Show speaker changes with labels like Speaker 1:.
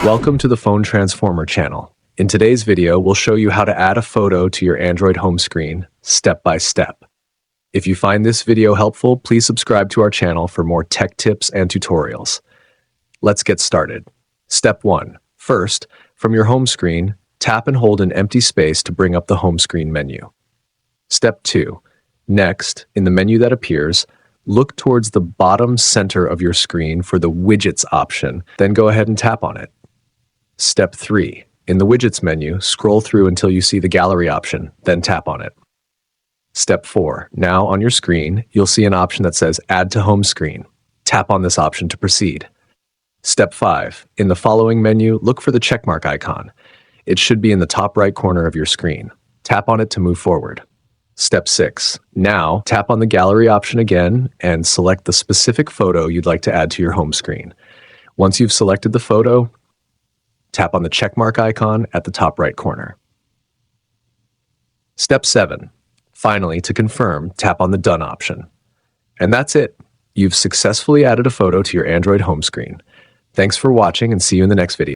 Speaker 1: Welcome to the Phone Transformer channel. In today's video, we'll show you how to add a photo to your Android home screen, step by step. If you find this video helpful, please subscribe to our channel for more tech tips and tutorials. Let's get started. Step 1. First, from your home screen, tap and hold an empty space to bring up the home screen menu. Step 2. Next, in the menu that appears, look towards the bottom center of your screen for the widgets option, then go ahead and tap on it. Step 3. In the widgets menu, scroll through until you see the gallery option, then tap on it. Step 4. Now on your screen, you'll see an option that says Add to Home Screen. Tap on this option to proceed. Step 5. In the following menu, look for the checkmark icon. It should be in the top right corner of your screen. Tap on it to move forward. Step 6. Now, tap on the gallery option again and select the specific photo you'd like to add to your home screen. Once you've selected the photo, tap on the checkmark icon at the top right corner. Step 7. Finally, to confirm, tap on the Done option. And that's it. You've successfully added a photo to your Android home screen. Thanks for watching and see you in the next video.